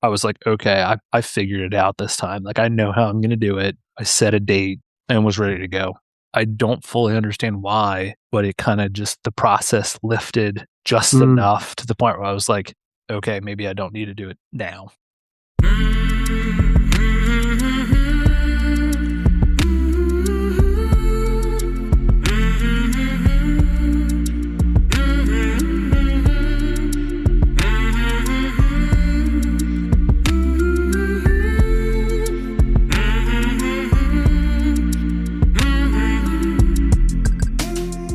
I was like, okay, I figured it out this time. Like, I know how I'm going to do it. I set a date and was ready to go. I don't fully understand why, but it kind of just, the process lifted just enough to the point where I was like, okay, maybe I don't need to do it now.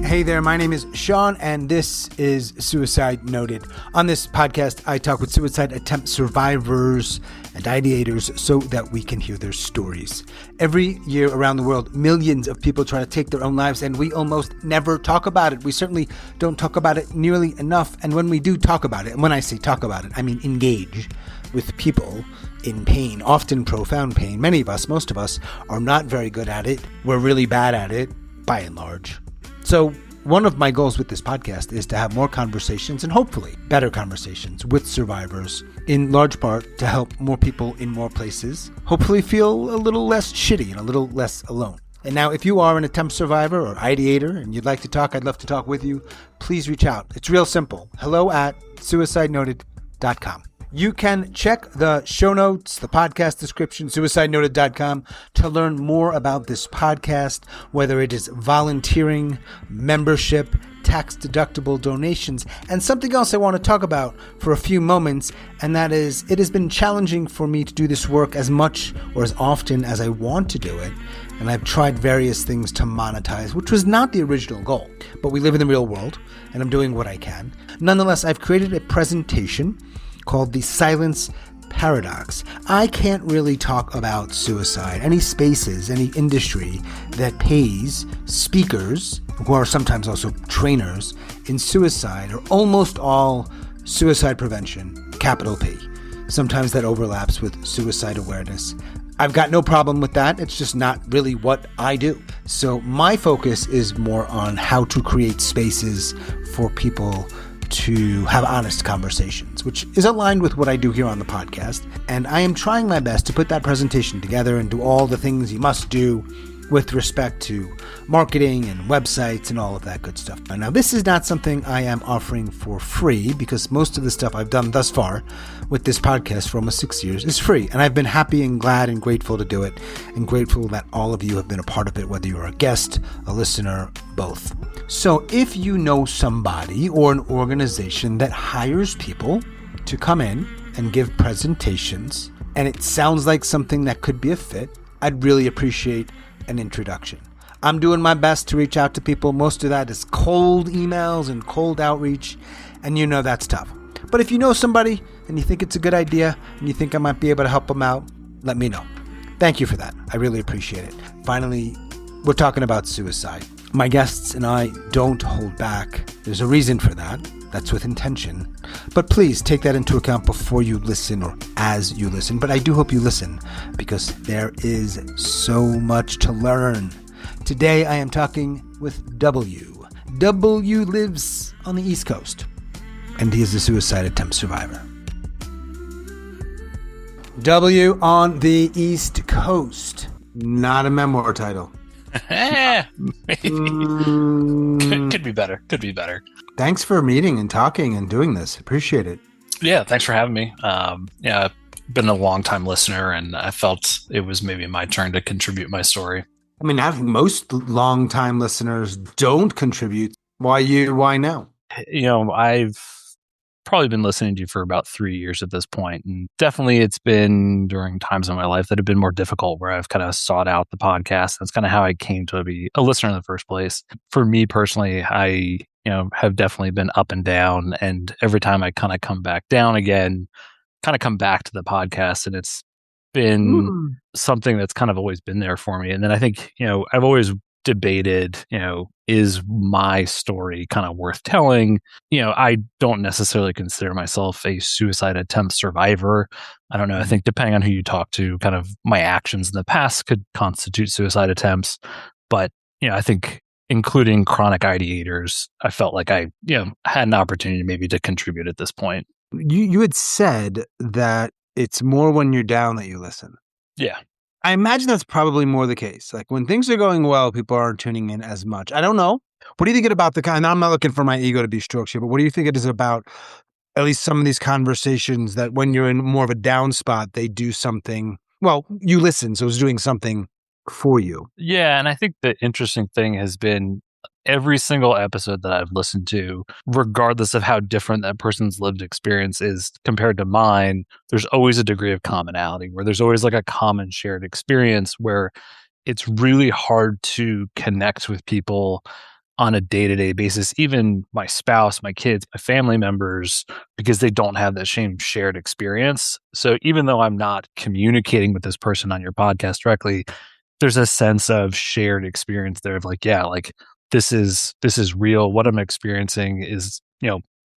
Hey there, my name is Sean, and this is Suicide Noted. On this podcast, I talk with suicide attempt survivors and ideators so that we can hear their stories. Every year around the world, millions of people try to take their own lives, and we almost never talk about it. We certainly don't talk about it nearly enough, and when we do talk about it, and when I say talk about it, I mean engage with people in pain, often profound pain. Many of us, most of us, are not very good at it. We're really bad at it, by and large. So one of my goals with this podcast is to have more conversations, and hopefully better conversations with survivors, in large part to help more people in more places hopefully feel a little less shitty and a little less alone. And now, if you are an attempt survivor or ideator and you'd like to talk, I'd love to talk with you. Please reach out. It's real simple. hello@suicidenoted.com. You can check the show notes, the podcast description, suicidenoted.com, to learn more about this podcast, whether it is volunteering, membership, tax-deductible donations, and something else I want to talk about for a few moments, and that is, it has been challenging for me to do this work as much or as often as I want to do it, and I've tried various things to monetize, which was not the original goal, but we live in the real world, and I'm doing what I can. Nonetheless, I've created a presentation called The Silence Paradox. I can't really talk about suicide, any spaces, any industry that pays speakers, who are sometimes also trainers, in suicide, or almost all suicide prevention, capital P. Sometimes that overlaps with suicide awareness. I've got no problem with that. It's just not really what I do. So my focus is more on how to create spaces for people to have honest conversations, which is aligned with what I do here on the podcast. And I am trying my best to put that presentation together and do all the things you must do with respect to marketing and websites and all of that good stuff. Now, this is not something I am offering for free, because most of the stuff I've done thus far with this podcast for almost 6 years is free. And I've been happy and glad and grateful to do it, and grateful that all of you have been a part of it, whether you're a guest, a listener, both. So if you know somebody or an organization that hires people to come in and give presentations, and it sounds like something that could be a fit, I'd really appreciate an introduction. I'm doing my best to reach out to people. Most of that is cold emails and cold outreach, and you know that's tough. But if you know somebody and you think it's a good idea and you think I might be able to help them out, let me know. Thank you for that. I really appreciate it. Finally, we're talking about suicide. My guests and I don't hold back. There's a reason for that. That's with intention. But please take that into account before you listen or as you listen. But I do hope you listen, because there is so much to learn. Today I am talking with W. W lives on the East Coast, and he is a suicide attempt survivor. W on the East Coast. Not a memoir title. Maybe. Could be better. Could be better. Thanks for meeting and talking and doing this. Appreciate it. Yeah, thanks for having me. I've been a long-time listener, and I felt it was maybe my turn to contribute my story. I mean, I think most long-time listeners don't contribute. Why you? Why now? I've probably been listening to you for about 3 years at this point, and definitely it's been during times in my life that have been more difficult, where I've kind of sought out the podcast. That's kind of how I came to be a listener in the first place. For me personally, I have definitely been up and down, and every time I kind of come back down again, kind of come back to the podcast, and it's been something that's kind of always been there for me. And then I think, I've always debated, is my story kind of worth telling? I don't necessarily consider myself a suicide attempt survivor. I don't know. I think depending on who you talk to, kind of my actions in the past could constitute suicide attempts. But, I think including chronic ideators, I felt like I, had an opportunity maybe to contribute at this point. You had said that it's more when you're down that you listen. Yeah. I imagine that's probably more the case. Like when things are going well, people aren't tuning in as much. I don't know. What do you think about the kind? I'm not looking for my ego to be stroked here, but what do you think it is about at least some of these conversations that when you're in more of a down spot, they do something? Well, you listen, so it's doing something for you. Yeah. And I think the interesting thing has been every single episode that I've listened to, regardless of how different that person's lived experience is compared to mine, there's always a degree of commonality where there's always like a common shared experience where it's really hard to connect with people on a day-to-day basis, even my spouse, my kids, my family members, because they don't have that same shared experience. So even though I'm not communicating with this person on your podcast directly, there's a sense of shared experience there of like, yeah, like this is real. What I'm experiencing is,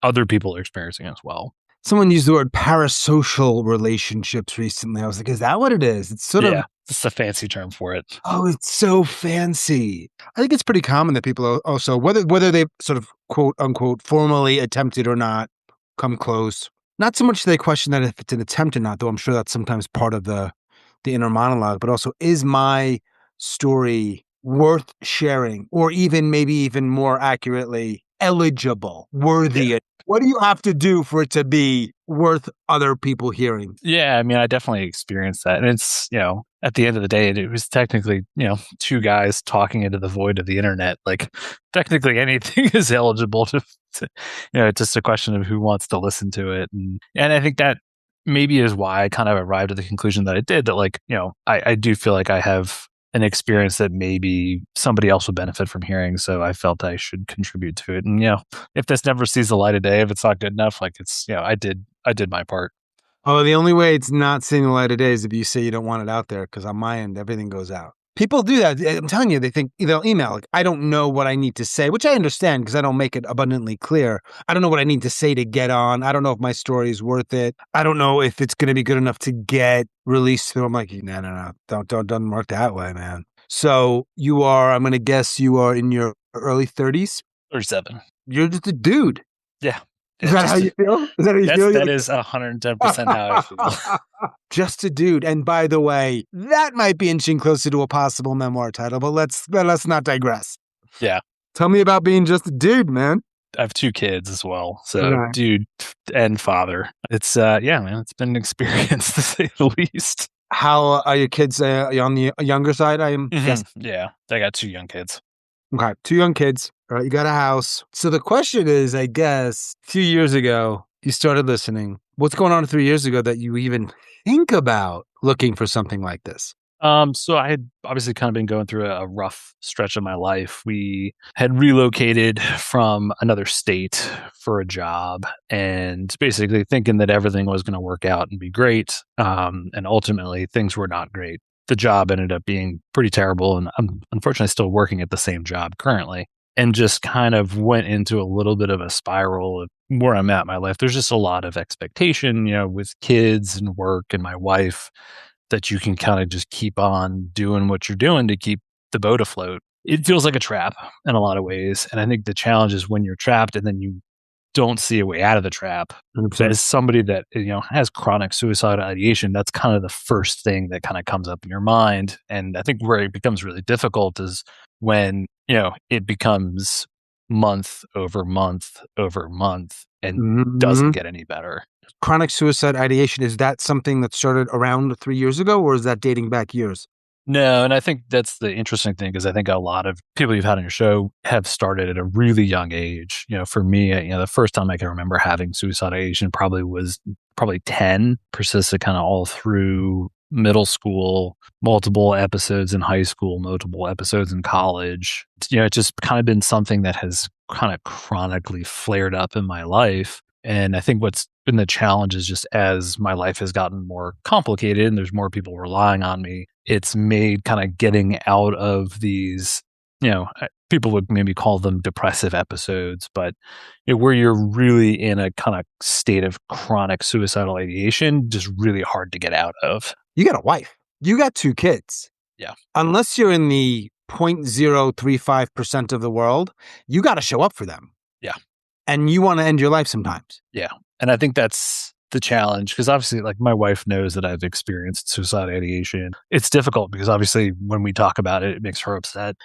other people are experiencing as well. Someone used the word parasocial relationships recently. I was like, is that what it is? It's sort of, it's a fancy term for it. oh, it's so fancy. I think it's pretty common that people also, whether they sort of quote unquote formally attempted or not, come close. Not so much they question that if it's an attempt or not, though I'm sure that's sometimes part of the inner monologue, but also is my story worth sharing, or maybe even more accurately, eligible, worthy? Yeah. What do you have to do for it to be worth other people hearing? Yeah, I mean, I definitely experienced that. And it's, at the end of the day, it was technically, two guys talking into the void of the internet. Like, technically anything is eligible to it's just a question of who wants to listen to it. And I think that maybe is why I kind of arrived at the conclusion that I did, that like, I do feel like I have an experience that maybe somebody else would benefit from hearing. So I felt I should contribute to it. And, if this never sees the light of day, if it's not good enough, like it's, I did my part. Oh, the only way it's not seeing the light of day is if you say you don't want it out there, because on my end, everything goes out. People do that. I'm telling you, they think they'll email. Like, I don't know what I need to say, which I understand because I don't make it abundantly clear. I don't know what I need to say to get on. I don't know if my story is worth it. I don't know if it's going to be good enough to get released through. I'm like, no. Don't work that way, man. So I'm going to guess you are in your early 30s? 37. You're just a dude. Yeah. Is that how you feel? Is that how you feel? That is 110% how I feel. Just a dude. And by the way, that might be inching closer to a possible memoir title, but let's not digress. Yeah. Tell me about being just a dude, man. I have 2 kids as well. So dude and father. It's, man, it's been an experience to say the least. How are your kids on the younger side? Yeah. I got 2 young kids. Okay. 2 young kids. All right. You got a house. So the question is, I guess, a few years ago, you started listening. What's going on 3 years ago that you even think about looking for something like this? So I had obviously kind of been going through a rough stretch of my life. We had relocated from another state for a job and basically thinking that everything was going to work out and be great. And ultimately things were not great. The job ended up being pretty terrible. And I'm unfortunately still working at the same job currently, and just kind of went into a little bit of a spiral of where I'm at in my life. There's just a lot of expectation, with kids and work and my wife, that you can kind of just keep on doing what you're doing to keep the boat afloat. It feels like a trap in a lot of ways. And I think the challenge is when you're trapped and then you don't see a way out of the trap. 100%. As somebody that, has chronic suicidal ideation, that's kind of the first thing that kind of comes up in your mind. And I think where it becomes really difficult is when, it becomes month over month over month and doesn't get any better. Chronic suicide ideation, is that something that started around 3 years ago, or is that dating back years? No, and I think that's the interesting thing, because I think a lot of people you've had on your show have started at a really young age. For me, the first time I can remember having suicide ideation was 10, persisted kind of all through middle school, multiple episodes in high school, multiple episodes in college. It's just kind of been something that has kind of chronically flared up in my life. And I think what's been the challenge is just as my life has gotten more complicated and there's more people relying on me, it's made kind of getting out of these, people would maybe call them depressive episodes, but where you're really in a kind of state of chronic suicidal ideation, just really hard to get out of. You got a wife. You got 2 kids. Yeah. Unless you're in the 0.035% of the world, you got to show up for them. Yeah. And you want to end your life sometimes. Yeah. And I think that's the challenge, because obviously, like, my wife knows that I've experienced suicide ideation. It's difficult because obviously when we talk about it, it makes her upset.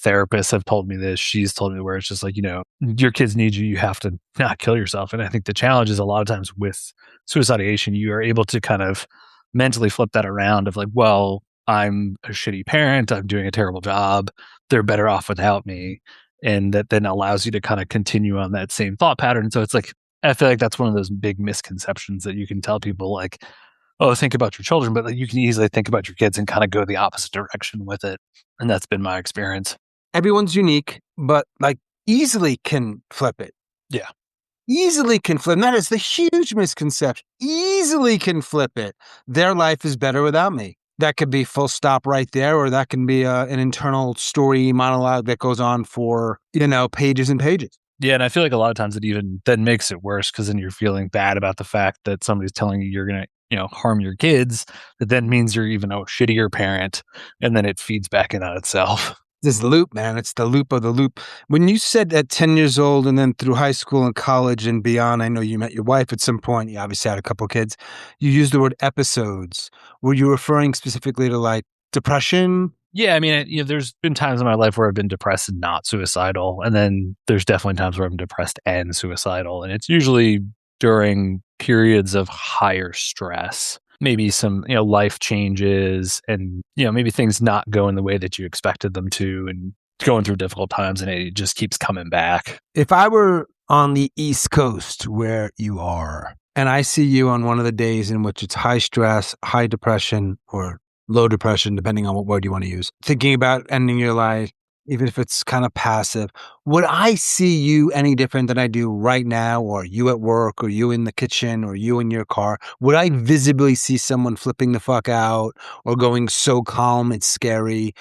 Therapists have told me this. She's told me where it's just like, your kids need you. You have to not kill yourself. And I think the challenge is a lot of times with suicide ideation, you are able to kind of mentally flip that around of like, well, I'm a shitty parent. I'm doing a terrible job. They're better off without me. And that then allows you to kind of continue on that same thought pattern. So it's like, I feel like that's one of those big misconceptions that you can tell people like, oh, think about your children, but like you can easily think about your kids and kind of go the opposite direction with it. And that's been my experience. Everyone's unique, but like easily can flip it. Yeah. Easily can flip. And that is the huge misconception. Easily can flip it. Their life is better without me. That could be full stop right there, or that can be an internal story monologue that goes on for, pages and pages. Yeah, and I feel like a lot of times it even then makes it worse because then you're feeling bad about the fact that somebody's telling you you're going to, harm your kids. That then means you're even a shittier parent, and then it feeds back in on itself. This loop, man, it's the loop of the loop. When you said at 10 years old and then through high school and college and beyond, I know you met your wife at some point. You obviously had a couple kids. You used the word episodes. Were you referring specifically to like depression? Yeah, I mean, there's been times in my life where I've been depressed and not suicidal. And then there's definitely times where I'm depressed and suicidal. And it's usually during periods of higher stress, maybe some, life changes and, maybe things not going the way that you expected them to and going through difficult times and it just keeps coming back. If I were on the East Coast where you are, and I see you on one of the days in which it's high stress, high depression, or low depression, depending on what word you want to use, thinking about ending your life, even if it's kind of passive, would I see you any different than I do right now, or you at work, or you in the kitchen, or you in your car? Would I visibly see someone flipping the fuck out or going so calm it's scary?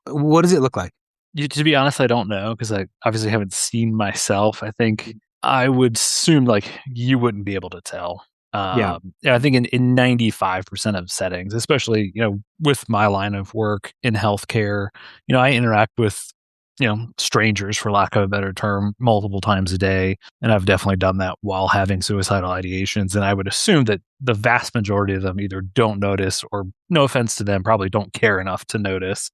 What does it look like? To be honest, I don't know because I obviously haven't seen myself. I think I would assume like you wouldn't be able to tell. Yeah. I think in 95% of settings, especially, with my line of work in healthcare, I interact with, strangers, for lack of a better term, multiple times a day. And I've definitely done that while having suicidal ideations. And I would assume that the vast majority of them either don't notice or, no offense to them, probably don't care enough to notice,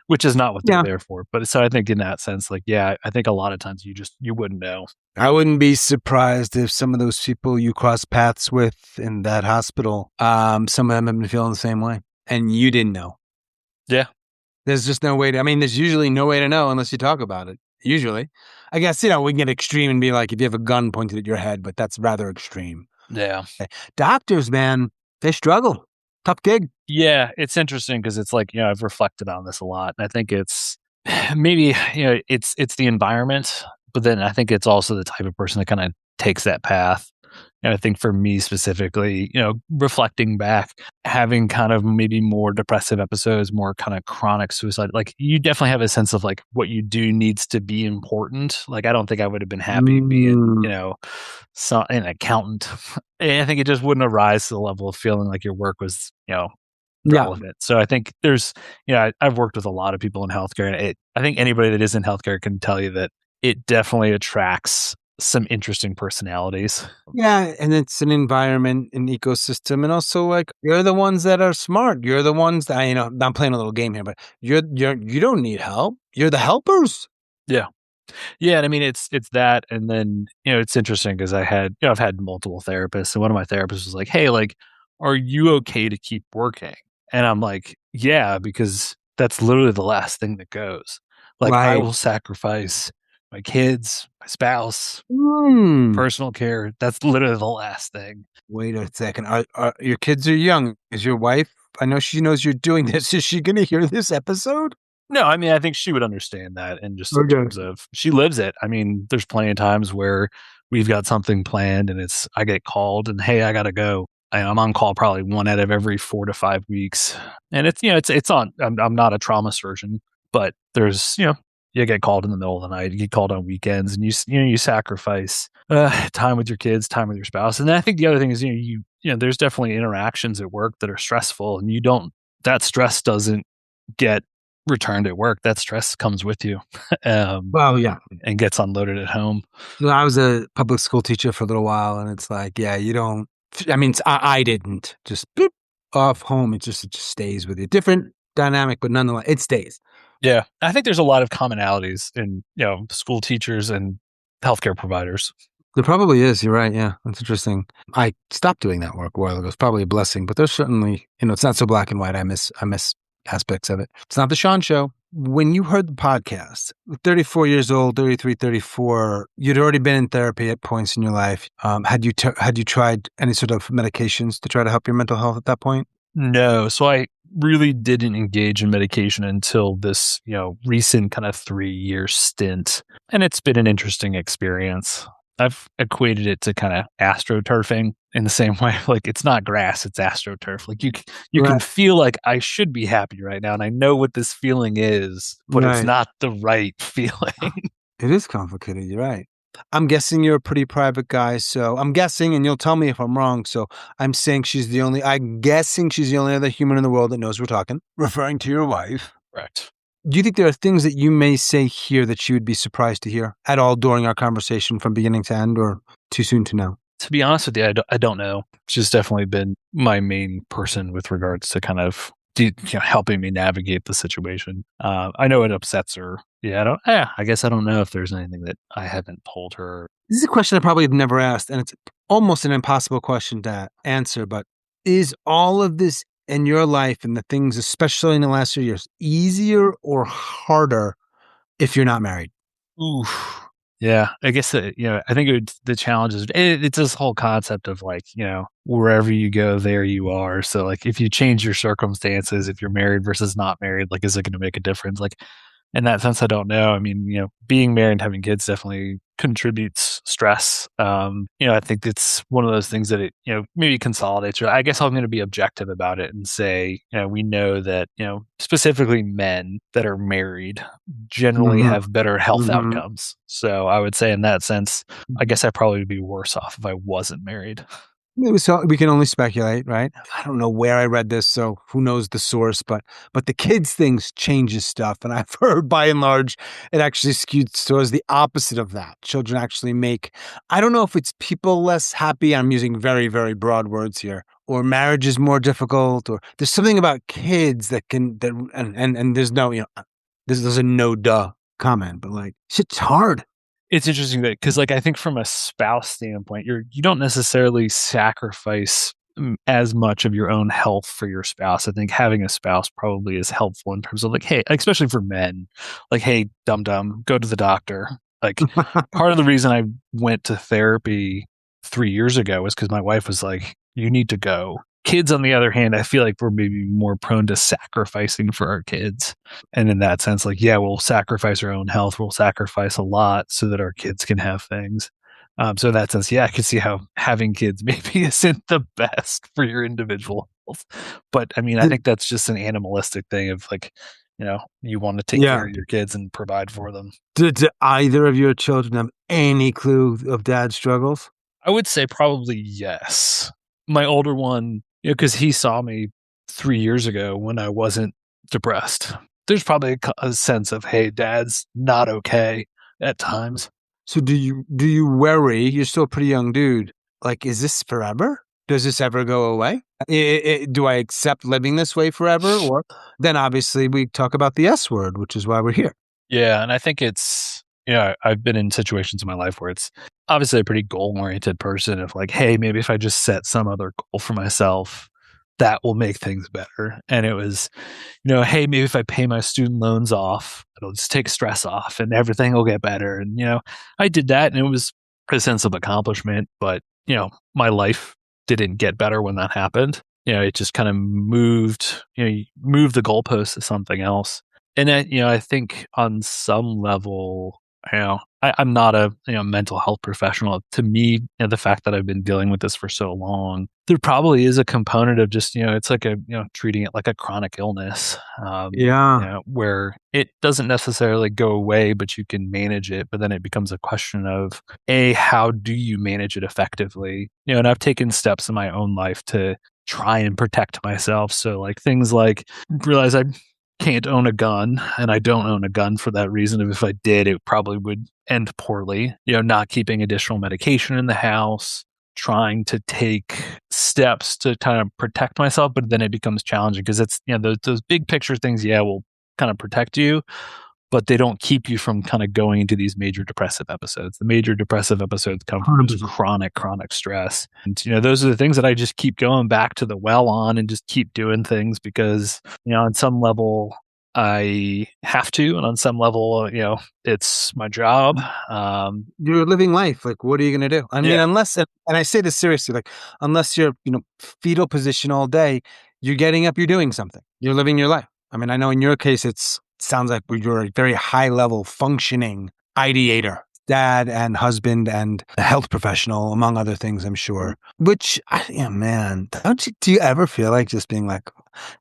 which is not what they're there for. But so I think in that sense, like, yeah, I think a lot of times you wouldn't know. I wouldn't be surprised if some of those people you cross paths with in that hospital, some of them have been feeling the same way and you didn't know. Yeah. There's just no way there's usually no way to know unless you talk about it. Usually. I guess, we can get extreme and be like, if you have a gun pointed at your head, but that's rather extreme. Yeah. Doctors, man, they struggle. Tough gig. Yeah. It's interesting because it's like, I've reflected on this a lot. And I think it's maybe, it's the environment, but then I think it's also the type of person that kind of takes that path. And I think for me specifically, reflecting back, having kind of maybe more depressive episodes, more kind of chronic suicide, like you definitely have a sense of like what you do needs to be important. Like I don't think I would have been happy being, an accountant. And I think it just wouldn't arise to the level of feeling like your work was, relevant. Yeah. So I think there's, I've worked with a lot of people in healthcare, and I think anybody that is in healthcare can tell you that it definitely attracts some interesting personalities. Yeah, and it's an environment, an ecosystem, and also like you're the ones that are smart. You're the ones that I'm playing a little game here, but you don't need help. You're the helpers. Yeah. Yeah, and I mean it's that, and then it's interesting because I've had multiple therapists, and one of my therapists was like, "Hey, like, are you okay to keep working?" And I'm like, "Yeah," because that's literally the last thing that goes. Like I will sacrifice my kids, my spouse, personal care. That's literally the last thing. Wait a second. Are your kids are young? Is your wife? I know she knows you're doing this. Is she going to hear this episode? No, I mean, I think she would understand that, and just in terms of she lives it. I mean, there's plenty of times where we've got something planned, and I get called, and hey, I gotta go. I'm on call probably 1 out of every 4 to 5 weeks, and it's on. I'm not a trauma surgeon, but there's you get called in the middle of the night, you get called on weekends, and you sacrifice time with your kids, time with your spouse. And then I think the other thing is there's definitely interactions at work that are stressful, and that stress doesn't get returned at work, that stress comes with you. Well, yeah. And gets unloaded at home. I was a public school teacher for a little while, and it's like, yeah, you don't. I mean, I didn't just boop, off home. It just stays with you. Different dynamic, but nonetheless, it stays. Yeah, I think there's a lot of commonalities in school teachers and healthcare providers. There probably is. You're right. Yeah, that's interesting. I stopped doing that work a while ago. It's probably a blessing, but there's certainly, it's not so black and white. I miss aspects of it. It's not the Sean Show. When you heard the podcast, 34 years old, 33, 34, you'd already been in therapy at points in your life. Had you tried any sort of medications to try to help your mental health at that point? No. So I really didn't engage in medication until this, recent kind of 3-year stint. And it's been an interesting experience. I've equated it to kind of astroturfing in the same way. Like, it's not grass, it's astroturf. Like, you Right. can feel like I should be happy right now, and I know what this feeling is, but it's Right. not the right feeling. It is complicated. You're right. I'm guessing you're a pretty private guy, so I'm guessing, and you'll tell me if I'm wrong. So I'm guessing she's the only other human in the world that knows we're talking, referring to your wife. Correct. Do you think there are things that you may say here that she would be surprised to hear at all during our conversation from beginning to end, or too soon to know? To be honest with you, I don't know. She's definitely been my main person with regards to kind of helping me navigate the situation. I know it upsets her. Yeah, I guess I don't know if there's anything that I haven't told her. This is a question I probably have never asked, and it's almost an impossible question to answer, but is all of this in your life and the things, especially in the last few years, easier or harder if you're not married? Ooh, yeah. I guess I think the challenge is it's this whole concept of like, wherever you go, there you are. So like, if you change your circumstances, if you're married versus not married, like, is it going to make a difference? Like, in that sense, I don't know. I mean, being married and having kids definitely contributes stress. I think it's one of those things that it, maybe consolidates. Or I guess I'm going to be objective about it and say, we know that, specifically men that are married generally have better health outcomes. So I would say in that sense, I guess I'd probably be worse off if I wasn't married. So we can only speculate, right? I don't know where I read this, so who knows the source, but the kids things changes stuff. And I've heard by and large, it actually skewed towards the opposite of that. Children actually make, I don't know if it's people less happy. I'm using very, very broad words here, or marriage is more difficult, or there's something about kids and there's no, there's a no duh comment, but like, shit's hard. It's interesting that because, like, I think from a spouse standpoint, you don't necessarily sacrifice as much of your own health for your spouse. I think having a spouse probably is helpful in terms of like, hey, especially for men, like, hey, dum go to the doctor. Like, part of the reason I went to therapy 3 years ago was because my wife was like, you need to go. Kids, on the other hand, I feel like we're maybe more prone to sacrificing for our kids. And in that sense, like, yeah, we'll sacrifice our own health. We'll sacrifice a lot so that our kids can have things. So in that sense, yeah, I could see how having kids maybe isn't the best for your individual health. But I mean, I think that's just an animalistic thing of like, you want to take care of your kids and provide for them. Did either of your children have any clue of dad's struggles? I would say probably yes. My older one, because he saw me 3 years ago when I wasn't depressed. There's probably a sense of, hey, dad's not okay at times. So do you worry? You're still a pretty young dude. Like, is this forever? Does this ever go away? Do I accept living this way forever? Or then obviously we talk about the S word, which is why we're here. Yeah, and I think it's, I've been in situations in my life where it's obviously a pretty goal-oriented person of like, hey, maybe if I just set some other goal for myself, that will make things better. And it was, hey, maybe if I pay my student loans off, it'll just take stress off and everything will get better. And, I did that and it was a sense of accomplishment, but, my life didn't get better when that happened. It just kind of moved the goalpost to something else. And I think on some level, I'm not a mental health professional. To me, the fact that I've been dealing with this for so long, there probably is a component of just it's like treating it like a chronic illness. Where it doesn't necessarily go away, but you can manage it. But then it becomes a question of how do you manage it effectively? And I've taken steps in my own life to try and protect myself. So like things like realize I can't own a gun, and I don't own a gun for that reason. If I did, it probably would end poorly. Not keeping additional medication in the house, trying to take steps to kind of protect myself, but then it becomes challenging because it's, those big picture things, will kind of protect you, but they don't keep you from kind of going into these major depressive episodes. The major depressive episodes come from just chronic stress. And, those are the things that I just keep going back to the well on and just keep doing things because, on some level I have to, and on some level, it's my job. You're living life. Like, what are you going to do? I mean, unless, and I say this seriously, like, unless you're, fetal position all day, you're getting up, you're doing something, you're living your life. I mean, I know in your case, sounds like you're a very high level functioning ideator, dad and husband and a health professional, among other things, I'm sure. Which, man, do you ever feel like just being like,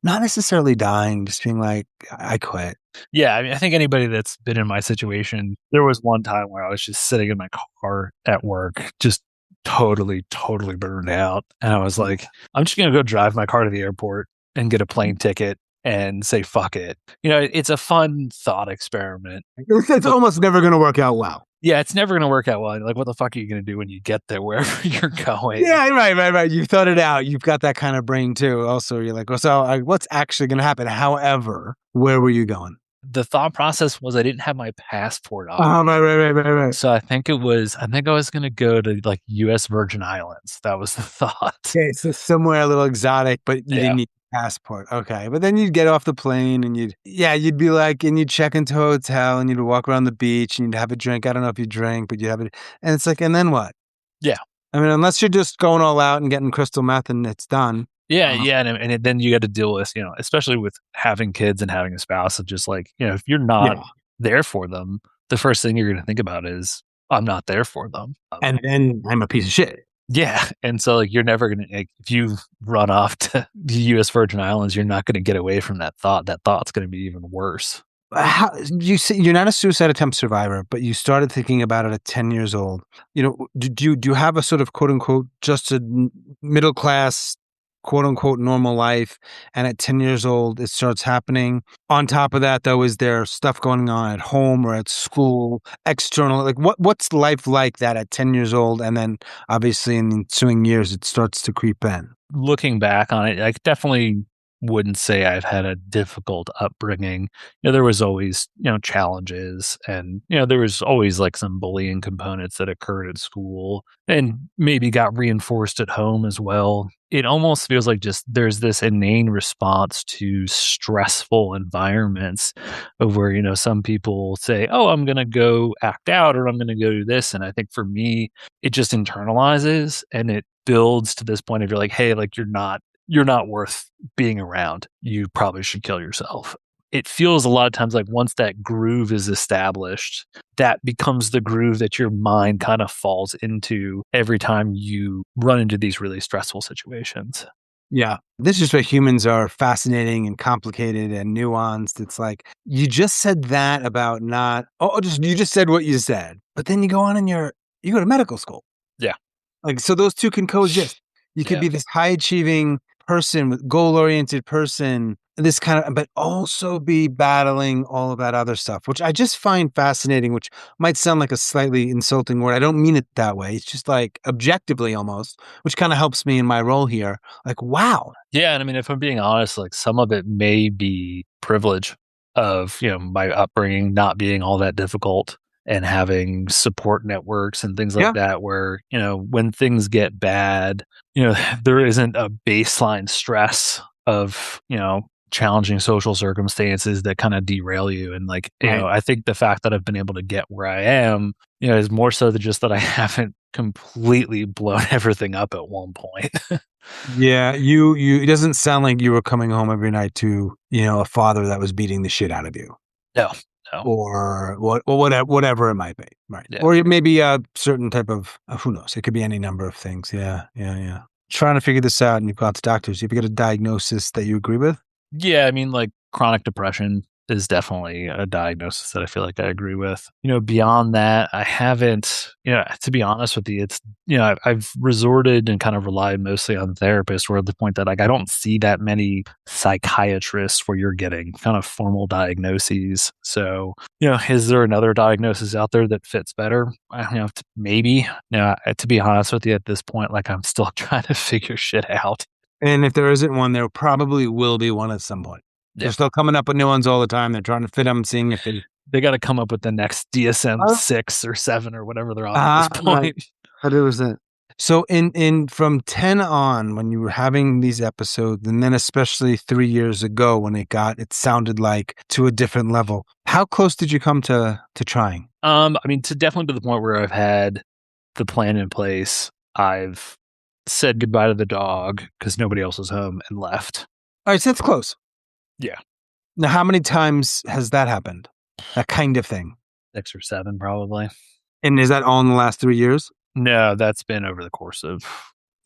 not necessarily dying, just being like, I quit? Yeah, I mean, I think anybody that's been in my situation, there was one time where I was just sitting in my car at work, just totally burned out. And I was like, I'm just going to go drive my car to the airport and get a plane ticket and say, fuck it. It's a fun thought experiment. It's almost never going to work out well. Yeah, it's never going to work out well. Like, what the fuck are you going to do when you get there, wherever you're going? Yeah, right. You've thought it out. You've got that kind of brain too. Also, you're like, well, so what's actually going to happen? However, where were you going? The thought process was I didn't have my passport on. Oh, right. So I think I was going to go to like U.S. Virgin Islands. That was the thought. Okay, so somewhere a little exotic, but you didn't need a passport. Okay, but then you'd get off the plane and you'd be like, and you'd check into a hotel and you'd walk around the beach and you'd have a drink. I don't know if you drink, but you'd have it. And it's like, and then what? Yeah. I mean, unless you're just going all out and getting crystal meth and it's done. Yeah, and then you got to deal with, especially with having kids and having a spouse, of just like, if you're not there for them, the first thing you're going to think about is, I'm not there for them. And then I'm a piece of shit. Yeah. And so, like, you're never going to, if you run off to the U.S. Virgin Islands, you're not going to get away from that thought. That thought's going to be even worse. You say you're not a suicide attempt survivor, but you started thinking about it at 10 years old. Do you have a sort of quote unquote, just a middle class, quote unquote, normal life? And at 10 years old, it starts happening. On top of that, though, is there stuff going on at home or at school, external? Like what's life like that at 10 years old? And then obviously in the ensuing years, it starts to creep in. Looking back on it, I definitely wouldn't say I've had a difficult upbringing. There was always, challenges, and, there was always like some bullying components that occurred at school and maybe got reinforced at home as well. It almost feels like just there's this inane response to stressful environments of where, some people say, oh, I'm going to go act out or I'm going to go do this. And I think for me, it just internalizes and it builds to this point of you're like, hey, like you're not worth being around. You probably should kill yourself. It feels a lot of times like once that groove is established, that becomes the groove that your mind kind of falls into every time you run into these really stressful situations. Yeah. This is where humans are fascinating and complicated and nuanced. It's like, you just said that about you just said what you said, but then you go on and you go to medical school. Yeah. Like, so those two can coexist. You could be this high achieving person with goal-oriented person, this kind of, but also be battling all of that other stuff, which I just find fascinating, which might sound like a slightly insulting word. I don't mean it that way. It's just like objectively almost, which kind of helps me in my role here. Like, wow. Yeah. And I mean, if I'm being honest, like some of it may be privilege of, my upbringing not being all that difficult and having support networks and things like that where, when things get bad, there isn't a baseline stress of, challenging social circumstances that kind of derail you. And like, I think the fact that I've been able to get where I am, is more so than just that I haven't completely blown everything up at one point. Yeah. It doesn't sound like you were coming home every night to, a father that was beating the shit out of you. No. Or whatever it might be, right? Yeah. Or maybe a certain type of who knows? It could be any number of things. Yeah. Trying to figure this out, and you've got the doctors. Have you got a diagnosis that you agree with? Yeah, I mean, like chronic depression is definitely a diagnosis that I feel like I agree with. Beyond that, I haven't, to be honest with you, it's, I've resorted and kind of relied mostly on therapists, where at the point that like I don't see that many psychiatrists where you're getting kind of formal diagnoses. So, is there another diagnosis out there that fits better? Maybe. To be honest with you, at this point, like I'm still trying to figure shit out. And if there isn't one, there probably will be one at some point. Yeah. They're still coming up with new ones all the time. They're trying to fit them, seeing if they got to come up with the next DSM 6 or 7 or whatever they're on at this point. Right. 100%. So in from 10 on, when you were having these episodes, and then especially 3 years ago when it sounded like to a different level, how close did you come to trying? Definitely to the point where I've had the plan in place. I've said goodbye to the dog because nobody else was home and left. All right, so that's close. Yeah. Now, how many times has that happened? That kind of thing? 6 or 7, probably. And is that all in the last 3 years? No, that's been over the course of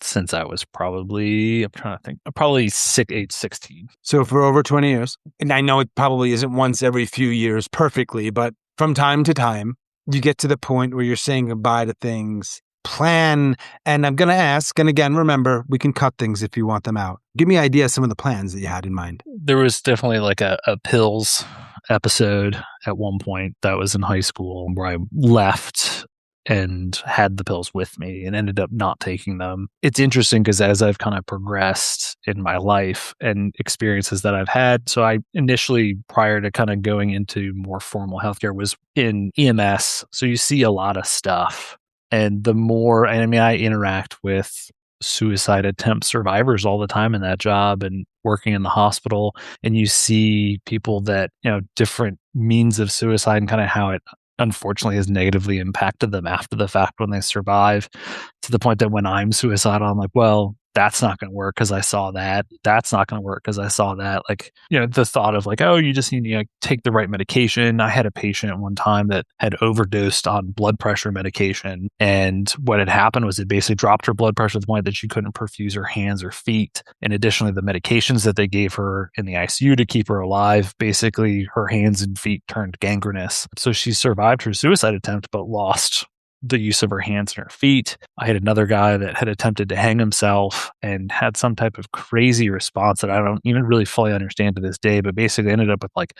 since I was probably, I'm trying to think, probably age 16. So for over 20 years. And I know it probably isn't once every few years perfectly, but from time to time, you get to the point where you're saying goodbye to things, plan. And I'm going to ask, and again, remember, we can cut things if you want them out. Give me an idea of some of the plans that you had in mind. There was definitely like a pills episode at one point that was in high school where I left and had the pills with me and ended up not taking them. It's interesting because as I've kind of progressed in my life and experiences that I've had, so I initially, prior to kind of going into more formal healthcare, was in EMS. So you see a lot of stuff. And the more, I interact with suicide attempt survivors all the time in that job and working in the hospital. And you see people that, different means of suicide and kind of how it unfortunately has negatively impacted them after the fact when they survive, to the point that when I'm suicidal, I'm like, well, that's not going to work because I saw that. That's not going to work because I saw that. Like, the thought of like, oh, you just need to take the right medication. I had a patient at one time that had overdosed on blood pressure medication. And what had happened was it basically dropped her blood pressure to the point that she couldn't perfuse her hands or feet. And additionally, the medications that they gave her in the ICU to keep her alive, basically her hands and feet turned gangrenous. So she survived her suicide attempt, but lost the use of her hands and her feet. I had another guy that had attempted to hang himself and had some type of crazy response that I don't even really fully understand to this day, but basically ended up with like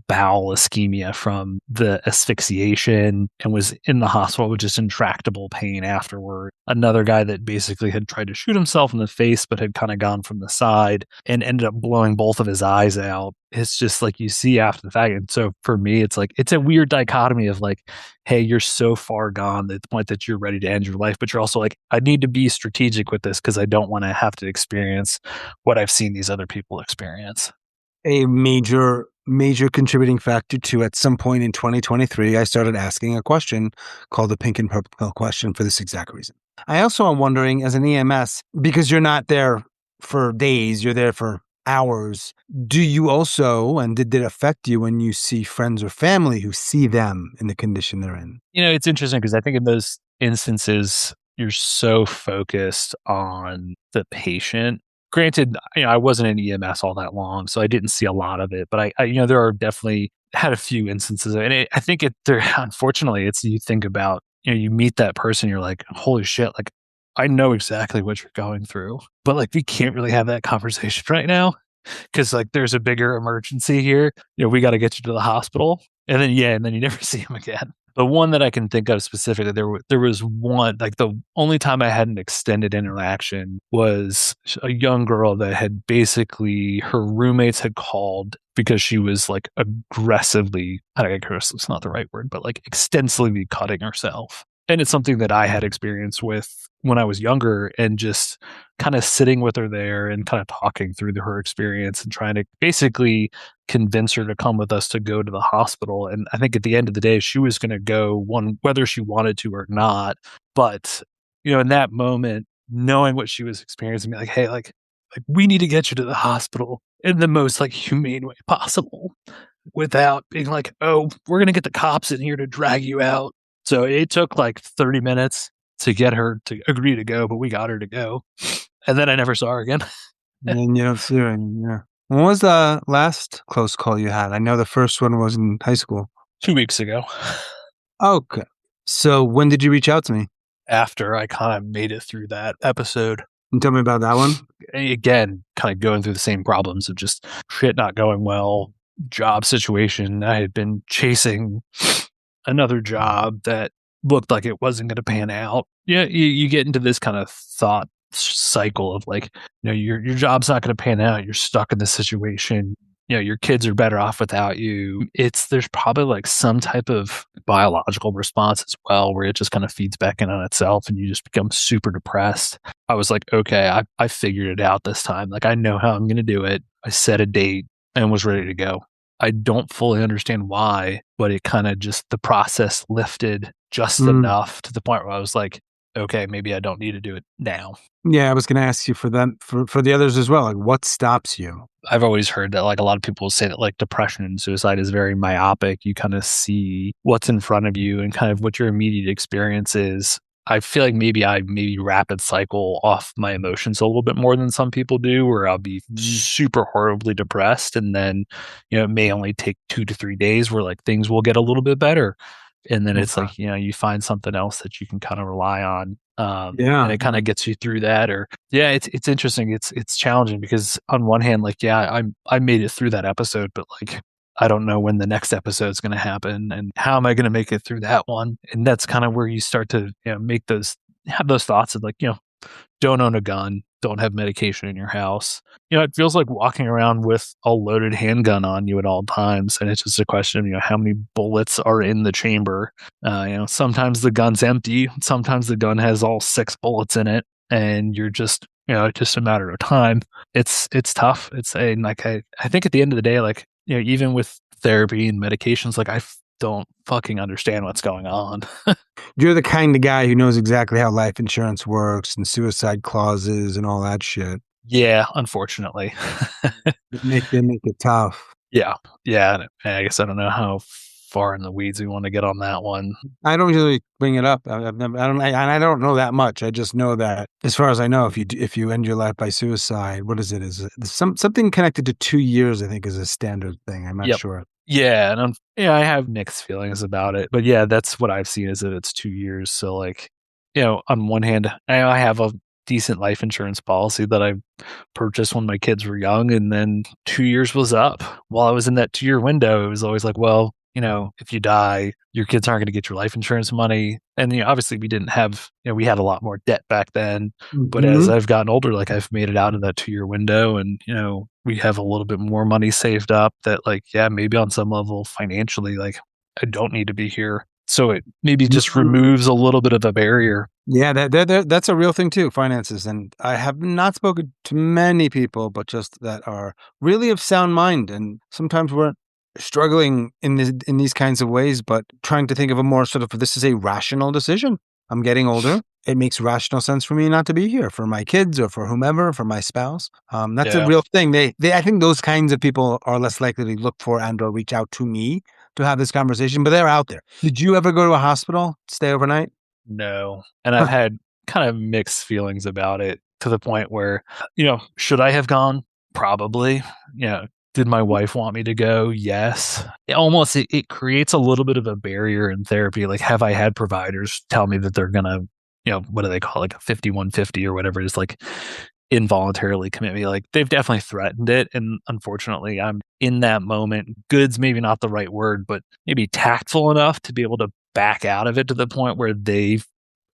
bowel ischemia from the asphyxiation and was in the hospital with just intractable pain afterward. Another guy that basically had tried to shoot himself in the face, but had kind of gone from the side and ended up blowing both of his eyes out. It's just like you see after the fact. And so for me, it's like, it's a weird dichotomy of like, hey, you're so far gone at the point that you're ready to end your life, but you're also like, I need to be strategic with this because I don't want to have to experience what I've seen these other people experience. A major contributing factor to, at some point in 2023, I started asking a question called the pink and purple pill question for this exact reason. I also am wondering, as an EMS, because you're not there for days, you're there for hours, do you also, and did it affect you when you see friends or family who see them in the condition they're in? It's interesting because I think in those instances, you're so focused on the patient. Granted, I wasn't in EMS all that long, so I didn't see a lot of it. But I there are definitely had a few instances, and I think unfortunately, it's you think about, you meet that person, you're like, holy shit, like I know exactly what you're going through, but like we can't really have that conversation right now because like there's a bigger emergency here. We got to get you to the hospital, and then you never see him again. The one that I can think of specifically, there was one, like the only time I had an extended interaction was a young girl that had basically, her roommates had called because she was like aggressively, I think aggressive is not the right word, but like extensively cutting herself. And it's something that I had experience with when I was younger, and just kind of sitting with her there and kind of talking through her experience and trying to basically convince her to come with us to go to the hospital. And I think at the end of the day, she was going to go, whether she wanted to or not. But, in that moment, knowing what she was experiencing, like, hey, like we need to get you to the hospital in the most like humane way possible without being like, oh, we're going to get the cops in here to drag you out. So it took like 30 minutes to get her to agree to go, but we got her to go. And then I never saw her again. And you don't see her anymore. When was the last close call you had? I know the first one was in high school. 2 weeks ago. Okay. So when did you reach out to me? After I kind of made it through that episode. And tell me about that one. Again, kind of going through the same problems of just shit not going well, job situation. I had been chasing another job that looked like it wasn't going to pan out. Yeah, you get into this kind of thought cycle of like, your job's not going to pan out. You're stuck in this situation. Your kids are better off without you. There's probably like some type of biological response as well, where it just kind of feeds back in on itself and you just become super depressed. I was like, okay, I figured it out this time. Like, I know how I'm going to do it. I set a date and was ready to go. I don't fully understand why, but it kind of just, the process lifted just enough to the point where I was like, okay, maybe I don't need to do it now. Yeah, I was going to ask you for them, for the others as well. Like, what stops you? I've always heard that like a lot of people say that like depression and suicide is very myopic. You kind of see what's in front of you and kind of what your immediate experience is. I feel like maybe I rapid cycle off my emotions a little bit more than some people do, where I'll be super horribly depressed. And then, it may only take 2 to 3 days where like things will get a little bit better. And then it's like, you find something else that you can kind of rely on. And it kind of gets you through that. Or it's interesting. It's challenging because on one hand, like, I made it through that episode, but like, I don't know when the next episode is going to happen and how am I going to make it through that one? And that's kind of where you start to have those thoughts of like, don't own a gun, don't have medication in your house. It feels like walking around with a loaded handgun on you at all times. And it's just a question of, how many bullets are in the chamber. Sometimes the gun's empty. Sometimes the gun has all 6 bullets in it. And you're just, it's just a matter of time. It's tough. I think at the end of the day, like, even with therapy and medications, like I don't fucking understand what's going on. You're the kind of guy who knows exactly how life insurance works and suicide clauses and all that shit. Yeah, unfortunately. They make it tough. Yeah. Yeah. I guess I don't know how far in the weeds we want to get on that one. I don't usually bring it up. I don't know that much. I just know that, as far as I know, if you end your life by suicide, what is it? Is it something connected to 2 years? I think is a standard thing. I'm not sure. Yeah, and I have mixed feelings about it, but yeah, that's what I've seen is that it's 2 years. So like, on one hand, I have a decent life insurance policy that I purchased when my kids were young, and then 2 years was up. While I was in that 2-year window, it was always like, well, if you die, your kids aren't going to get your life insurance money. And obviously we didn't have, we had a lot more debt back then. But as I've gotten older, like I've made it out of that 2-year window, and we have a little bit more money saved up that like, maybe on some level financially, like I don't need to be here. So it maybe just removes a little bit of a barrier. Yeah, that's a real thing too, finances. And I have not spoken to many people, but just that are really of sound mind. And sometimes we're struggling in these kinds of ways, but trying to think of a more sort of, this is a rational decision. I'm getting older. It makes rational sense for me not to be here for my kids or for whomever, for my spouse. That's a real thing. I think those kinds of people are less likely to look for and or reach out to me to have this conversation, but they're out there. Did you ever go to a hospital, stay overnight? No. And I've had kind of mixed feelings about it to the point where, should I have gone? Probably. Did my wife want me to go? Yes. It creates a little bit of a barrier in therapy. Like, have I had providers tell me that they're going to, what do they call it? Like a 5150 or whatever it is, like involuntarily commit me? Like, they've definitely threatened it. And unfortunately, I'm in that moment. Good's maybe not the right word, but maybe tactful enough to be able to back out of it to the point where they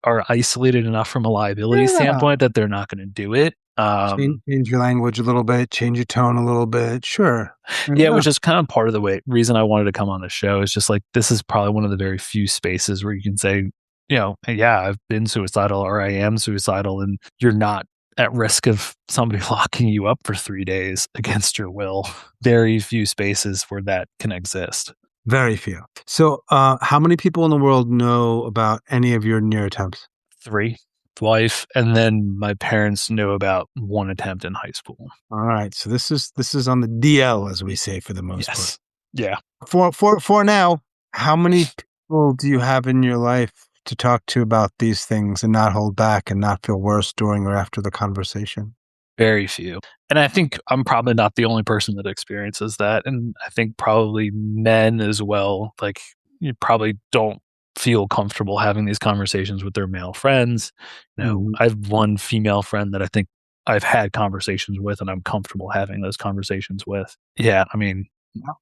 are isolated enough from a liability standpoint that they're not going to do it. Change your language a little bit, change your tone a little bit. Sure. Yeah, which is kind of part of the reason I wanted to come on the show is just like, this is probably one of the very few spaces where you can say, I've been suicidal or I am suicidal, and you're not at risk of somebody locking you up for 3 days against your will. Very few spaces where that can exist. Very few. So how many people in the world know about any of your near attempts? 3. Wife, and then my parents know about 1 attempt in high school. All right, so this is on the DL, as we say, for the most part. Yeah. For now, how many people do you have in your life to talk to about these things and not hold back and not feel worse during or after the conversation? Very few. And I think I'm probably not the only person that experiences that. And I think probably men as well, like you probably don't feel comfortable having these conversations with their male friends. Mhm. I have one female friend that I think I've had conversations with and I'm comfortable having those conversations with. Yeah, I mean,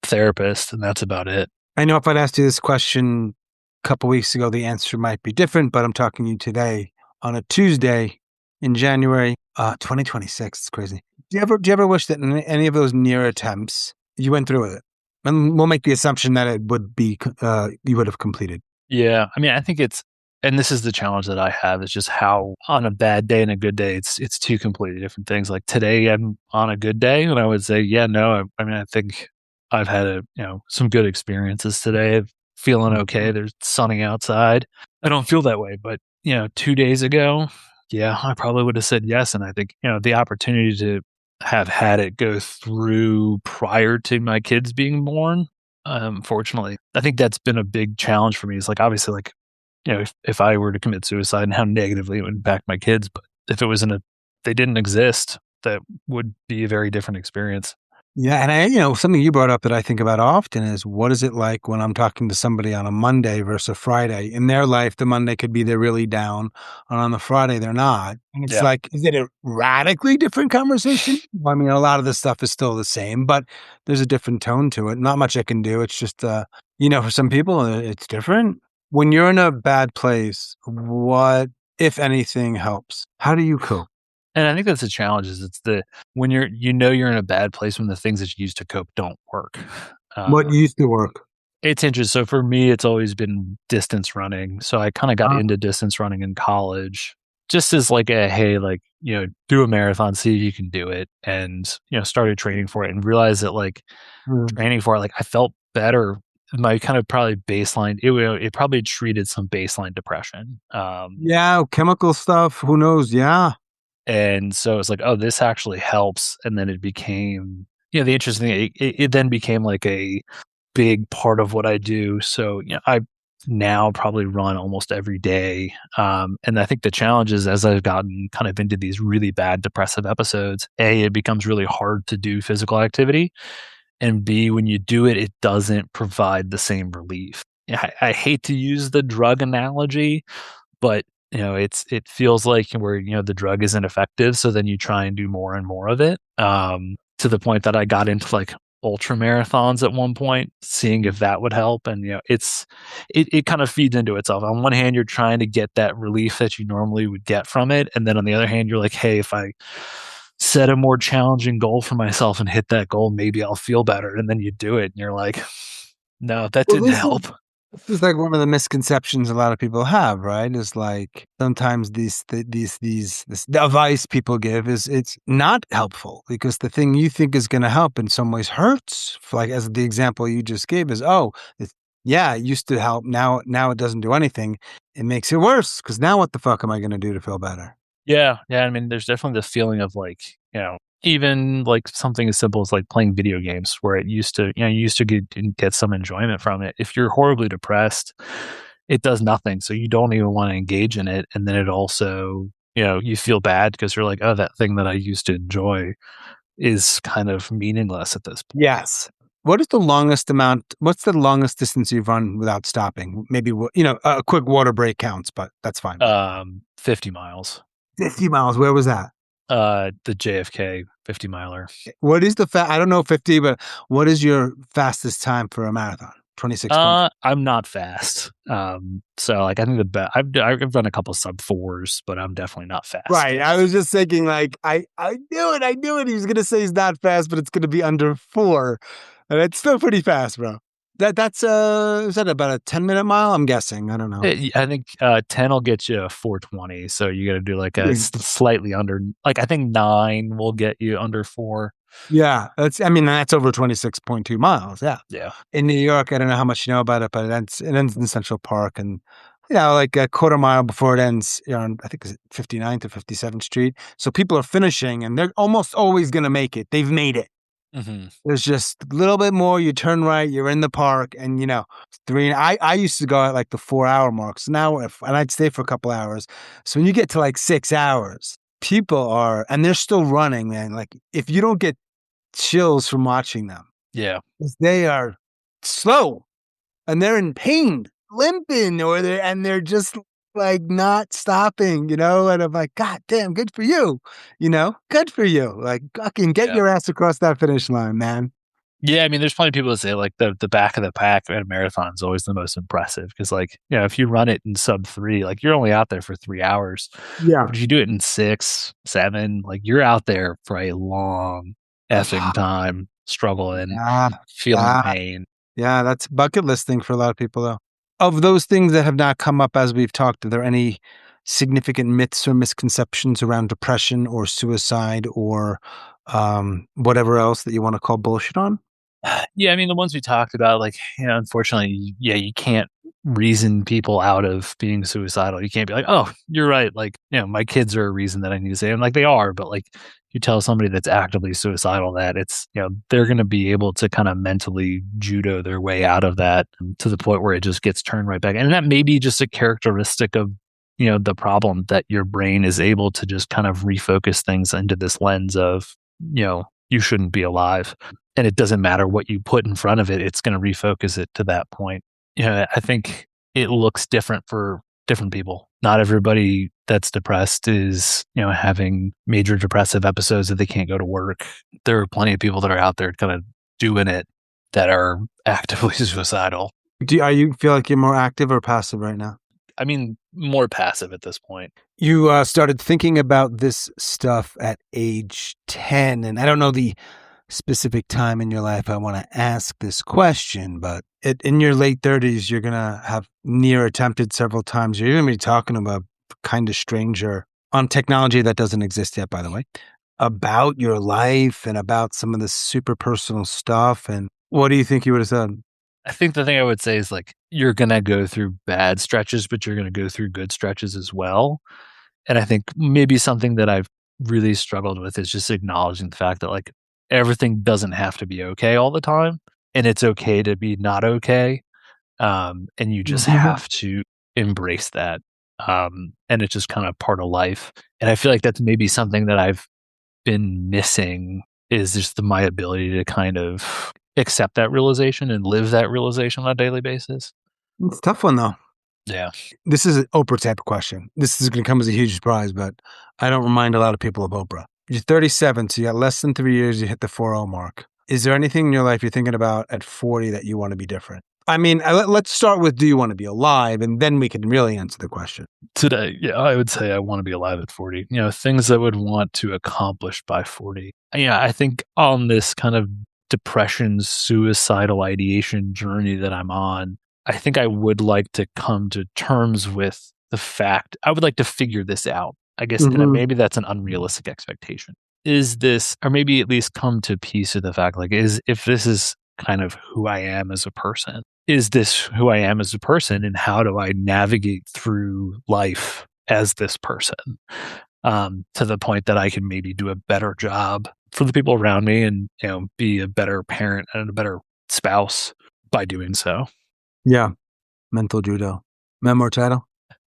therapist, and that's about it. I know if I'd asked you this question a couple weeks ago, the answer might be different, but I'm talking to you today on a Tuesday in January 2026. It's crazy. Do you ever wish that in any of those near attempts you went through with it? And we'll make the assumption that it would be you would have completed. Yeah, I mean, I think and this is the challenge that I have, is just how on a bad day and a good day, it's two completely different things. Like today, I'm on a good day, and I would say, yeah, no, I mean, I think I've had some good experiences today. Feeling okay. There's sunny outside. I don't feel that way, but 2 days ago, yeah, I probably would have said yes. And I think the opportunity to have had it go through prior to my kids being born. Fortunately, I think that's been a big challenge for me. It's like, obviously, like, if I were to commit suicide and how negatively it would impact my kids, but if it was they didn't exist, that would be a very different experience. Yeah, and something you brought up that I think about often is what is it like when I'm talking to somebody on a Monday versus a Friday? In their life, the Monday could be they're really down, and on the Friday they're not. And it's Yeah. like, is it a radically different conversation? Well, I mean, a lot of the stuff is still the same, but there's a different tone to it. Not much I can do. It's just, for some people, it's different. When you're in a bad place, what, if anything, helps? How do you cope? And I think that's the challenge, is it's when you're in a bad place when the things that you use to cope don't work. What used to work? It's interesting. So for me, it's always been distance running. So I kind of got into distance running in college, just as like hey, like, do a marathon, see if you can do it. And, started training for it and realized that like training for it, like I felt better. My kind of probably baseline, it probably treated some baseline depression. Yeah, chemical stuff. Who knows? Yeah. And so it's like, oh, this actually helps. And then it became, the interesting thing, it then became like a big part of what I do. So, I now probably run almost every day. And I think the challenge is, as I've gotten kind of into these really bad depressive episodes, A, it becomes really hard to do physical activity. And B, when you do it, it doesn't provide the same relief. I hate to use the drug analogy, but it feels like where the drug isn't effective, so then you try and do more and more of it, to the point that I got into like ultra marathons at one point, seeing if that would help. And it kind of feeds into itself. On one hand, you're trying to get that relief that you normally would get from it, and then on the other hand, you're like, hey, if I set a more challenging goal for myself and hit that goal, maybe I'll feel better. And then you do it and you're like, no, that Well, didn't help. this is like one of the misconceptions a lot of people have, right? Is like sometimes this advice people give is it's not helpful because the thing you think is going to help in some ways hurts. Like as the example you just gave is, it used to help. Now it doesn't do anything. It makes it worse because now what the fuck am I going to do to feel better? Yeah. Yeah. I mean, there's definitely the feeling of like, even like something as simple as like playing video games, where it used to, you used to get some enjoyment from it. If you're horribly depressed, it does nothing. So you don't even want to engage in it. And then it also, you feel bad because you're like, oh, that thing that I used to enjoy is kind of meaningless at this point. Yes. What's the longest distance you've run without stopping? Maybe, a quick water break counts, but that's fine. 50 miles. 50 miles. Where was that? The JFK 50 miler. What is I don't know 50, but what is your fastest time for a marathon? 26. I'm not fast. So like I think I've run a couple sub 4s, but I'm definitely not fast. Right. I was just thinking like, I knew it. He was going to say he's not fast, but it's going to be under 4. And it's still pretty fast, bro. That's is that about a 10-minute mile? I'm guessing. I don't know. I think 10 will get you 4:20. So you got to do like a slightly under, like I think 9 will get you under 4. Yeah, that's over 26.2 miles. Yeah. Yeah. In New York, I don't know how much you know about it, but it ends in Central Park, and like a quarter mile before it ends, I think it's 59th to 57th Street. So people are finishing, and they're almost always going to make it. They've made it. Mm-hmm. There's just a little bit more. You turn right, you're in the park, and 3. I used to go at like the 4-hour mark. So now, and I'd stay for a couple hours. So when you get to like 6 hours, people are, and they're still running, man. Like if you don't get chills from watching them, Yeah. they are slow and they're in pain, limping, and they're just like not stopping, And I'm like, God damn, good for you, good for you. Like, fucking get your ass across that finish line, man. Yeah, I mean, there's plenty of people that say like the back of the pack at a marathon is always the most impressive because, like, if you run it in sub 3, like you're only out there for 3 hours. Yeah. But if you do it in 6, 7, like you're out there for a long effing time, struggling, feeling pain. Yeah, that's bucket list thing for a lot of people, though. Of those things that have not come up as we've talked, are there any significant myths or misconceptions around depression or suicide or whatever else that you want to call bullshit on? Yeah, I mean, the ones we talked about, like, unfortunately, you can't reason people out of being suicidal. You can't be like, oh, you're right. Like, my kids are a reason that I need to say, I'm like, they are, but like, you tell somebody that's actively suicidal that it's, they're going to be able to kind of mentally judo their way out of that to the point where it just gets turned right back. And that may be just a characteristic of, the problem, that your brain is able to just kind of refocus things into this lens of, you shouldn't be alive. And it doesn't matter what you put in front of it, it's going to refocus it to that point. I think it looks different for different people. Not everybody that's depressed is, having major depressive episodes that they can't go to work. There are plenty of people that are out there kind of doing it that are actively suicidal. Do you feel like you're more active or passive right now? I mean, more passive at this point. You started thinking about this stuff at age 10, and I don't know the specific time in your life I want to ask this question, but in your late 30s, you're going to have near attempted several times. You're going to be talking about Kind of Stranger on technology that doesn't exist yet, by the way, about your life and about some of the super personal stuff. And what do you think you would have said? I think the thing I would say is like, you're going to go through bad stretches, but you're going to go through good stretches as well. And I think maybe something that I've really struggled with is just acknowledging the fact that like everything doesn't have to be okay all the time. And it's okay to be not okay. And you just have to embrace that. And it's just kind of part of life. And I feel like that's maybe something that I've been missing, is just my ability to kind of accept that realization and live that realization on a daily basis. It's a tough one, though. Yeah. This is an Oprah type of question. This is going to come as a huge surprise, but I don't remind a lot of people of Oprah. You're 37, so you got less than 3 years, you hit the 40 mark. Is there anything in your life you're thinking about at 40 that you want to be different? I mean, let's start with, do you want to be alive? And then we can really answer the question. Today, yeah, I would say I want to be alive at 40. Things I would want to accomplish by 40. Yeah, I think on this kind of depression, suicidal ideation journey that I'm on, I think I would like to come to terms with the fact, I would like to figure this out. I guess maybe that's an unrealistic expectation. Is this, or maybe at least come to peace with the fact, like, if this is kind of who I am as a person, is this who I am as a person, and how do I navigate through life as this person, to the point that I can maybe do a better job for the people around me and, be a better parent and a better spouse by doing so. Yeah. Mental judo. Memoir title.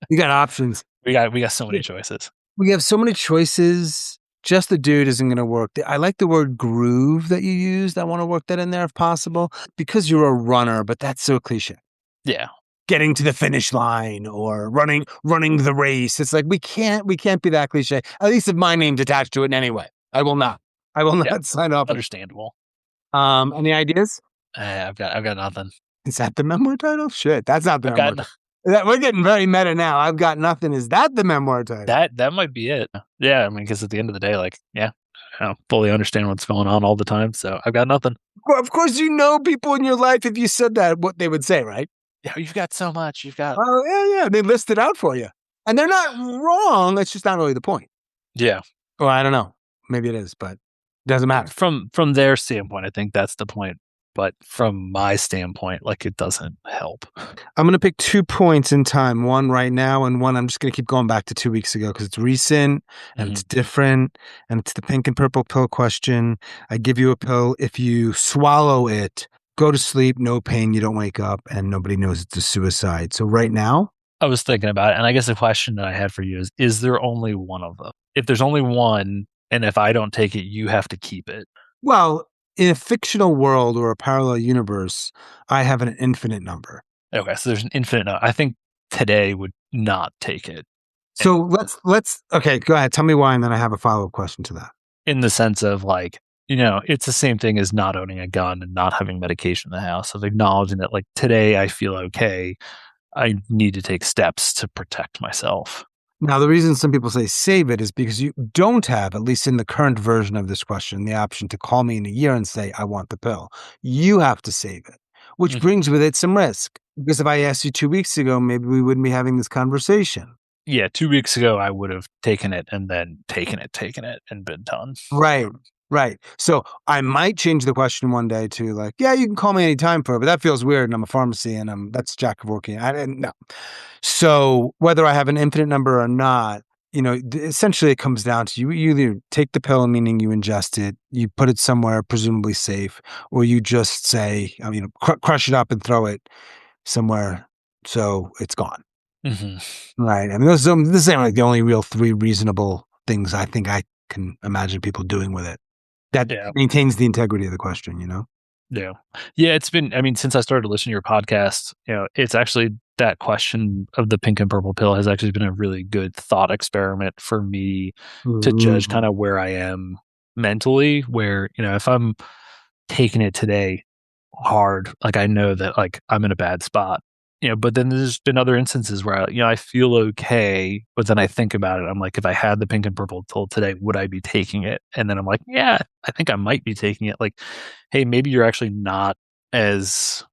You got options. We got so many choices. We have so many choices. Just the dude isn't going to work. I like the word groove that you used. I want to work that in there if possible, because you're a runner, but that's so cliche. Yeah. Getting to the finish line or running the race. It's like, we can't be that cliche. At least if my name's attached to it in any way. I will not sign up. Understandable. Any ideas? I've got nothing. Is that the memoir title? Shit, that's not the memoir title. We're getting very meta now. I've got nothing. Is that the memoir title? That might be it. Yeah, I mean, because at the end of the day, like, yeah, I don't fully understand what's going on all the time, so I've got nothing. Well, of course, people in your life, if you said that, what they would say, right? Yeah, you've got so much. You've got. Oh, yeah. They list it out for you. And they're not wrong. It's just not really the point. Yeah. Well, I don't know. Maybe it is, but it doesn't matter. From their standpoint, I think that's the point. But from my standpoint, like, it doesn't help. I'm going to pick 2 points in time. One right now, and one I'm just going to keep going back to 2 weeks ago because it's recent and it's different. And it's the pink and purple pill question. I give you a pill. If you swallow it, go to sleep, no pain, you don't wake up, and nobody knows it's a suicide. So right now, I was thinking about it, and I guess the question that I had for you is there only one of them? if there's only one, and if I don't take it, you have to keep it. Well, in a fictional world or a parallel universe, I have an infinite number. Okay, so there's an infinite. I think today would not take it. So let's okay, go ahead. Tell me why, and then I have a follow-up question to that. In the sense of like, it's the same thing as not owning a gun and not having medication in the house, of acknowledging that like today I feel okay. I need to take steps to protect myself. Now, the reason some people say save it is because you don't have, at least in the current version of this question, the option to call me in a year and say, I want the pill. You have to save it, which brings with it some risk. Because if I asked you 2 weeks ago, maybe we wouldn't be having this conversation. Yeah, 2 weeks ago, I would have taken it and then taken it and been done. Right. So I might change the question one day to like, yeah, you can call me anytime for it, but that feels weird. And I'm a pharmacy and that's Jack Kevorkian. I didn't know. So whether I have an infinite number or not, essentially it comes down to you either take the pill, meaning you ingest it, you put it somewhere presumably safe, or you just say, crush it up and throw it somewhere so it's gone. Mm-hmm. Right. I mean, this is like the only real 3 reasonable things I think I can imagine people doing with it. That maintains the integrity of the question, Yeah. Yeah, it's been, since I started listening to your podcast, it's actually that question of the pink and purple pill has actually been a really good thought experiment for me to judge kind of where I am mentally, where, if I'm taking it today hard, like I know that like I'm in a bad spot. But then there's been other instances where I feel okay, but then I think about it. I'm like, if I had the pink and purple pill today, would I be taking it? And then I'm like, yeah, I think I might be taking it. Like, hey, maybe you're actually not as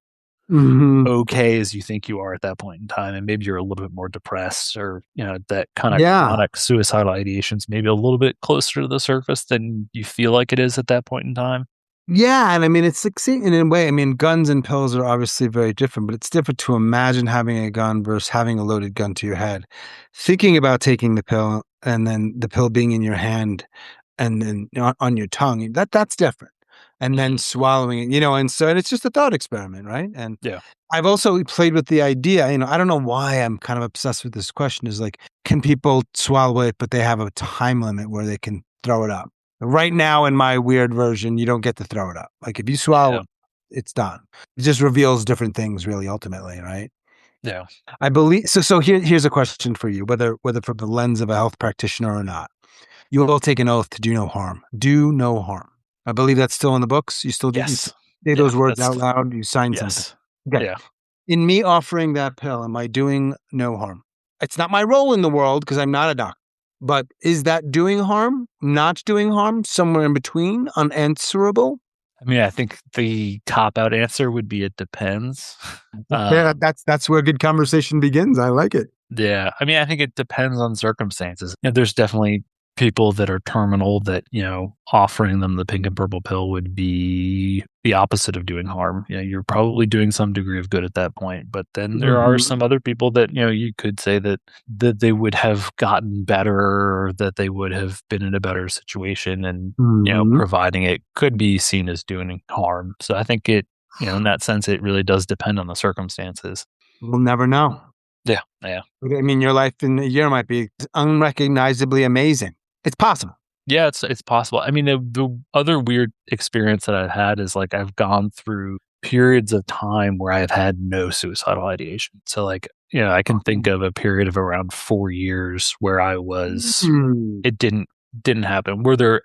okay as you think you are at that point in time, and maybe you're a little bit more depressed, or that kind of chronic suicidal ideation's maybe a little bit closer to the surface than you feel like it is at that point in time. Yeah, and it's in a way. Guns and pills are obviously very different, but it's different to imagine having a gun versus having a loaded gun to your head. Thinking about taking the pill and then the pill being in your hand and then on your tongue, that's different. And then swallowing it, and it's just a thought experiment, right? And I've also played with the idea, I don't know why I'm kind of obsessed with this question, is like, can people swallow it, but they have a time limit where they can throw it up? Right now, in my weird version, you don't get to throw it up. Like if you swallow, it's done. It just reveals different things, really, ultimately, right? Yeah. I believe so. So here's a question for you: whether from the lens of a health practitioner or not, you will take an oath to do no harm. Do no harm. I believe that's still in the books. You still you say those words out loud. You sign something. Okay. Yeah. In me offering that pill, am I doing no harm? It's not my role in the world because I'm not a doctor. But is that doing harm, not doing harm, somewhere in between, unanswerable? I think the cop-out answer would be it depends. Yeah, that's where good conversation begins. I like it. Yeah. I think it depends on circumstances. There's definitely people that are terminal that, offering them the pink and purple pill would be the opposite of doing harm. You're probably doing some degree of good at that point. But then there are some other people that, you could say that they would have gotten better, or that they would have been in a better situation, and, providing it could be seen as doing harm. So I think it, in that sense, it really does depend on the circumstances. We'll never know. Yeah. Your life in a year might be unrecognizably amazing. It's possible. Yeah, it's possible. The other weird experience that I've had is like I've gone through periods of time where I've had no suicidal ideation. So like, I can think of a period of around 4 years where I was, it didn't happen. Were there,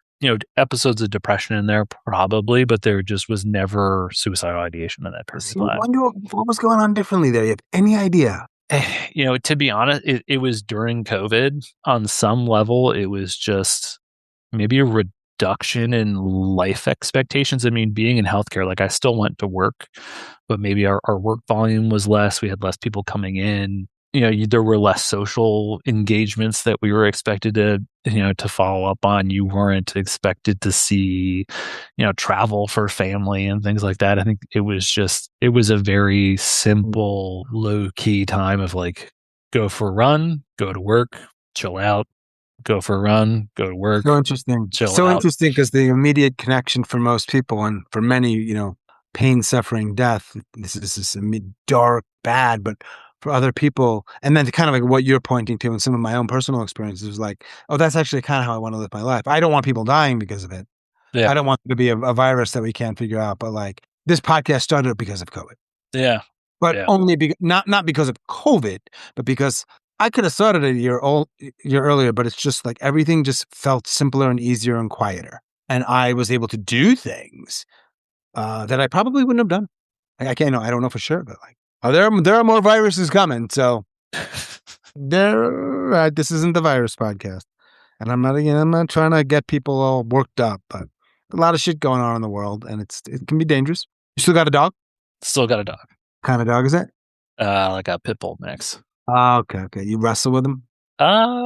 episodes of depression in there? Probably, but there just was never suicidal ideation in that period of time. I wonder what was going on differently there. You have any idea? To be honest, it was during COVID. On some level, it was just maybe a reduction in life expectations. Being in healthcare, like I still went to work, but maybe our work volume was less. We had less people coming in. There were less social engagements that we were expected to follow up on. You weren't expected to see, travel for family and things like that. I think it was a very simple, low key time of like, go for a run, go to work, chill out, go for a run, go to work. So interesting. Interesting because the immediate connection for most people, and for many, pain, suffering, death, this is dark, bad, but for other people. And then to kind of like what you're pointing to and some of my own personal experiences was like, oh, that's actually kind of how I want to live my life. I don't want people dying because of it. Yeah. I don't want it to be a virus that we can't figure out. But like this podcast started because of COVID. Yeah. But only not because of COVID, but because I could have started a year earlier, but it's just like everything just felt simpler and easier and quieter. And I was able to do things that I probably wouldn't have done. I don't know for sure, but like, there are more viruses coming. So this isn't the virus podcast. And I'm not trying to get people all worked up, but a lot of shit going on in the world and it can be dangerous. You still got a dog? Still got a dog. What kind of dog is that? Like a pit bull mix. Oh, okay. You wrestle with him?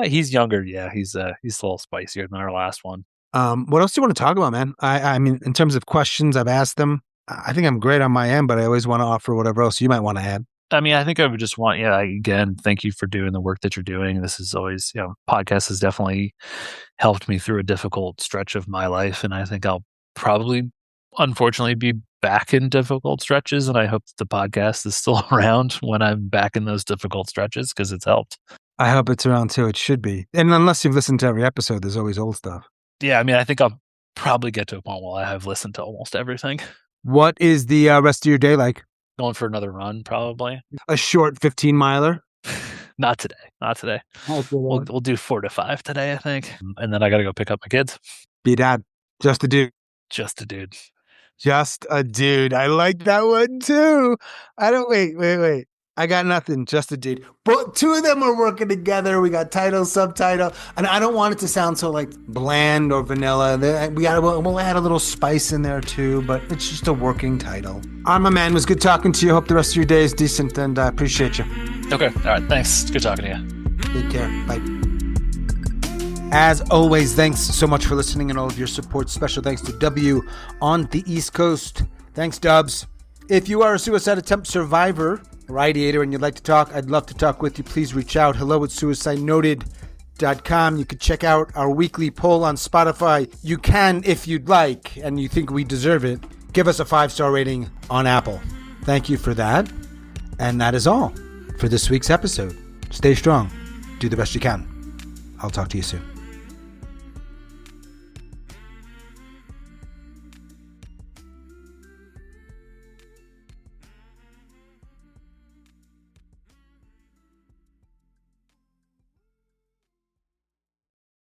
He's younger. Yeah, he's a little spicier than our last one. What else do you want to talk about, man? I mean, in terms of questions I've asked them, I think I'm great on my end, but I always want to offer whatever else you might want to add. I mean, I think I would just want, again, thank you for doing the work that you're doing. This is always, podcast has definitely helped me through a difficult stretch of my life. And I think I'll probably, unfortunately, be back in difficult stretches. And I hope the podcast is still around when I'm back in those difficult stretches because it's helped. I hope it's around too. It should be. And unless you've listened to every episode, there's always old stuff. Yeah, I mean, I think I'll probably get to a point where I have listened to almost everything. What is the rest of your day like? Going for another run, probably. A short 15-miler? Not today. We'll do 4 to 5 today, I think. And then I got to go pick up my kids. Be a dad. Just a dude. Just a dude. Just a dude. I like that one too. Wait. I got nothing. Just a dude. But two of them are working together. We got title, subtitle. And I don't want it to sound so like bland or vanilla. We'll add a little spice in there too, but it's just a working title. All right, my man. It was good talking to you. Hope the rest of your day is decent and I appreciate you. Okay. All right. Thanks. It's good talking to you. Take care. Bye. As always, thanks so much for listening and all of your support. Special thanks to W on the East Coast. Thanks, Dubs. If you are a suicide attempt survivor or ideator and you'd like to talk, I'd love to talk with you. Please reach out. hello@suicidenoted.com. You can check out our weekly poll on Spotify. You can, if you'd like, and you think we deserve it, give us a 5-star rating on Apple. Thank you for that. And that is all for this week's episode. Stay strong. Do the best you can. I'll talk to you soon.